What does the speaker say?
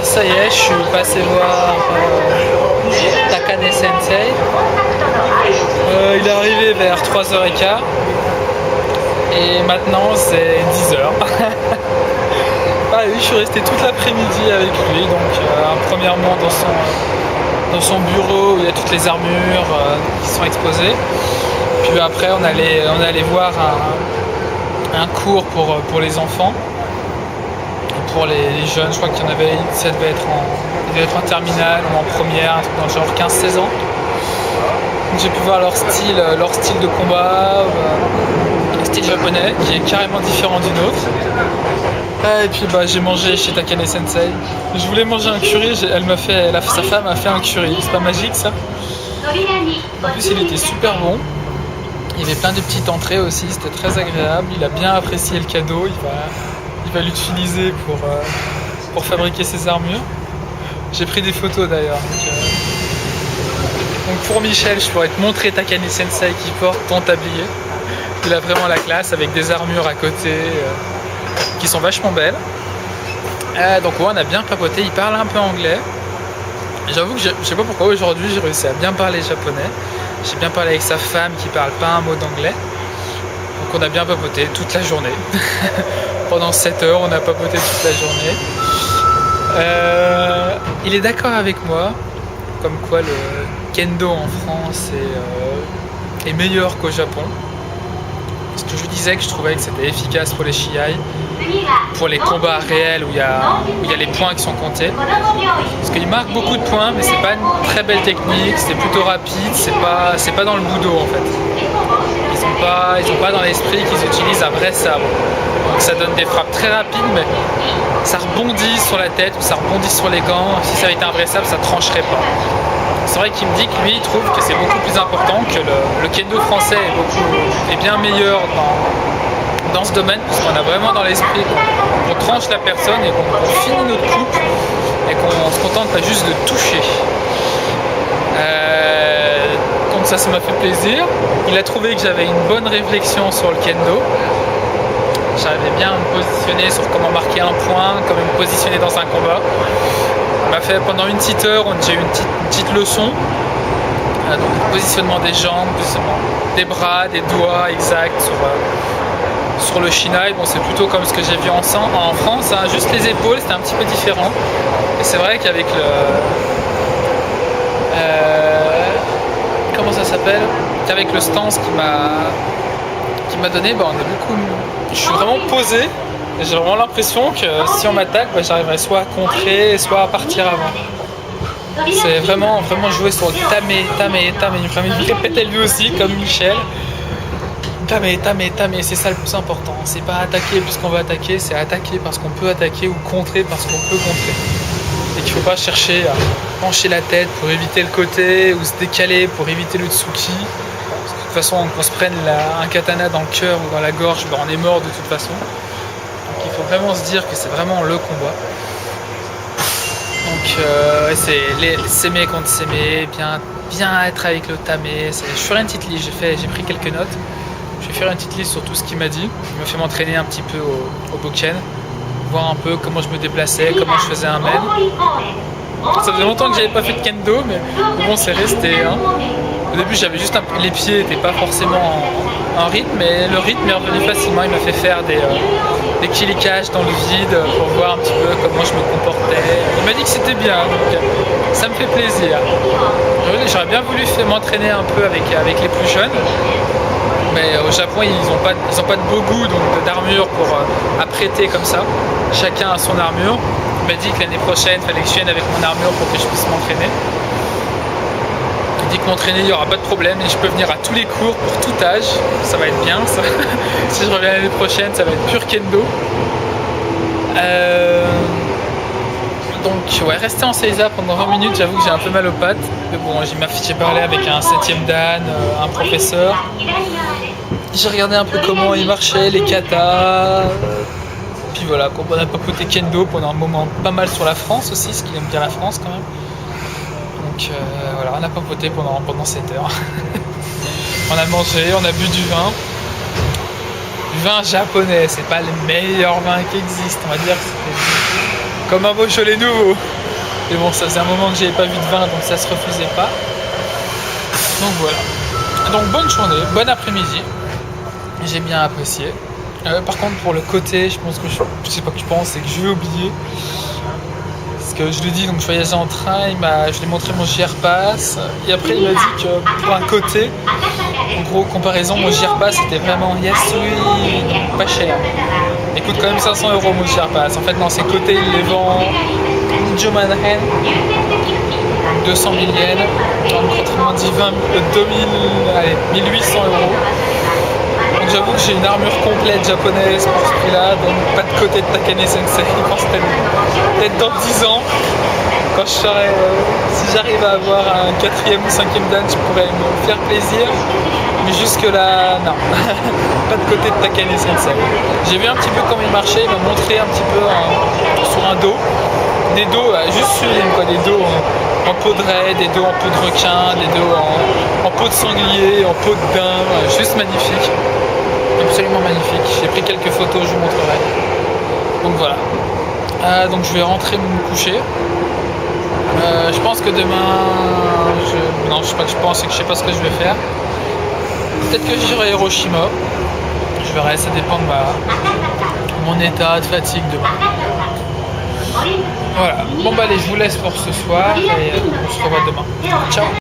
ça y est, je suis passé voir Takane Sensei. Il est arrivé vers 3h15 et maintenant c'est 10h. Ah oui, je suis resté toute l'après-midi avec lui, donc premièrement dans son bureau où il y a toutes les armures qui sont exposées. Puis après on allait voir un cours pour les enfants. Pour les jeunes, je crois qu'il y en avait, ça devait être en terminale ou en première, un truc dans le genre 15-16 ans. Donc j'ai pu voir leur style de combat, le style japonais, qui est carrément différent du nôtre. Et puis j'ai mangé chez Takane Sensei. Je voulais manger un curry, sa femme a fait un curry, c'est pas magique ça? En plus il était super bon. Il y avait plein de petites entrées aussi, c'était très agréable. Il a bien apprécié le cadeau, il va l'utiliser pour fabriquer ses armures. J'ai pris des photos d'ailleurs. Donc pour Michel, je pourrais te montrer Takane Sensei qui porte ton tablier. Il a vraiment la classe avec des armures à côté qui sont vachement belles. Donc ouais, on a bien papoté, il parle un peu anglais. J'avoue que je sais pas pourquoi aujourd'hui j'ai réussi à bien parler japonais. J'ai bien parlé avec sa femme qui parle pas un mot d'anglais. Donc on a bien papoté toute la journée. Pendant 7 heures, on a papoté toute la journée. Il est d'accord avec moi, comme quoi le kendo en France est meilleur qu'au Japon. Parce que je disais que je trouvais que c'était efficace pour les shiai, pour les combats réels où il y a les points qui sont comptés. Parce qu'il marque beaucoup de points, mais c'est pas une très belle technique, c'est plutôt rapide, c'est pas dans le budo en fait. Ils ont pas dans l'esprit qu'ils utilisent un vrai sabre. Donc ça donne des frappes très rapides, mais ça rebondit sur la tête ou ça rebondit sur les gants. Si ça avait été un vrai sabre, ça trancherait pas. C'est vrai qu'il me dit que lui, il trouve que c'est beaucoup plus important, que le kendo français est bien meilleur dans ce domaine, parce qu'on a vraiment dans l'esprit qu'on tranche la personne et qu'on finit notre coupe et qu'on se contente pas juste de toucher. Donc ça m'a fait plaisir. Il a trouvé que j'avais une bonne réflexion sur le kendo. J'arrivais bien à me positionner sur comment marquer un point, comment me positionner dans un combat. On m'a fait pendant une petite heure, j'ai eu une petite leçon. Donc le positionnement des jambes, positionnement des bras, des doigts exacts sur le shinai. Bon, c'est plutôt comme ce que j'ai vu en France, hein. Juste les épaules, c'était un petit peu différent. Et c'est vrai qu'avec comment ça s'appelle, qu'avec le stance qui m'a donné, je suis vraiment posé et j'ai vraiment l'impression que si on m'attaque, j'arriverai soit à contrer, soit à partir avant. C'est vraiment jouer sur le tame. Il me répétait lui aussi, comme Michel. Tame, c'est ça le plus important. C'est pas attaquer puisqu'on veut attaquer, c'est attaquer parce qu'on peut attaquer ou contrer parce qu'on peut contrer. Et qu'il faut pas chercher à pencher la tête pour éviter le côté ou se décaler pour éviter le tsuki. Parce que de toute façon, qu'on se prenne un katana dans le cœur ou dans la gorge, on est mort de toute façon. Donc il faut vraiment se dire que c'est vraiment le combat. Donc c'est s'aimer contre s'aimer, bien être avec le tame. Je ferai une petite liste, j'ai pris quelques notes. Je vais faire une petite liste sur tout ce qu'il m'a dit. Il m'a fait m'entraîner un petit peu au Bokken, voir un peu comment je me déplaçais, comment je faisais un men. Ça faisait longtemps que j'avais pas fait de kendo, mais bon, c'est resté. Hein. Au début, j'avais juste les pieds n'étaient pas forcément en rythme, mais le rythme est revenu facilement. Il m'a fait faire des kilikages dans le vide pour voir un petit peu comment je me comportais. Il m'a dit que c'était bien, donc ça me fait plaisir. J'aurais bien voulu m'entraîner un peu avec les plus jeunes. Mais au Japon, ils ont pas de beau goût d'armure pour apprêter comme ça. Chacun a son armure. Il m'a dit que l'année prochaine, il fallait que je vienne avec mon armure pour que je puisse m'entraîner. Il dit que m'entraîner, il n'y aura pas de problème et je peux venir à tous les cours pour tout âge. Ça va être bien ça. Si je reviens l'année prochaine, ça va être pur kendo. Donc ouais, rester en Seiza pendant 20 minutes, j'avoue que j'ai un peu mal aux pattes. Mais bon, j'ai parlé avec un 7e dan, un professeur. J'ai regardé un peu comment il marchait, les katas. Puis voilà, on a papoté kendo pendant un moment pas mal sur la France aussi, ce qu'il aime bien la France quand même. Donc voilà, on a papoté pendant 7 heures. On a mangé, on a bu du vin. Du vin japonais, c'est pas le meilleur vin qui existe, on va dire que c'était comme un Beaujolais nouveau. Mais bon, ça faisait un moment que j'avais pas vu de vin, donc ça se refusait pas. Donc voilà. Donc bonne journée, bon après-midi. J'ai bien apprécié. Par contre, pour le côté, je pense que je sais pas que je pense, c'est que je vais oublier. Parce que je lui dis, donc je voyageais en train, je lui ai montré mon JR Pass. Et après, il m'a dit que pour un côté, en gros, comparaison, mon JR Pass c'était vraiment yes, oui, pas cher. Il coûte quand même 500 € mon JR Pass. En fait, dans ces côtés, il les vend Joe Manhattan, 200 000 yens, donc autrement dit 1800 €. Donc j'avoue que j'ai une armure complète japonaise pour ce prix-là, donc pas de côté de Takane Sensei. Je pense peut-être dans 10 ans, quand je serai, si j'arrive à avoir un 4e ou 5e dan, je pourrais me faire plaisir. Mais jusque là, non, pas de côté de Takane Sensei. J'ai vu un petit peu comment il marchait, il m'a montré un petit peu sur un dos. Des dos juste sublimes, quoi, des dos en peau de raie, des dos en peau de requin, des dos en peau de sanglier, en peau de daim, juste magnifique. Absolument magnifique. J'ai pris quelques photos, je vous montrerai. Donc voilà. Donc je vais rentrer me coucher. Je pense que demain, non, je sais pas que je pense, c'est que je sais pas ce que je vais faire. Peut-être que j'irai à Hiroshima. Je verrai, ça dépend de mon état de fatigue demain. Voilà. Bon bah allez, je vous laisse pour ce soir et on se revoit demain. Ciao.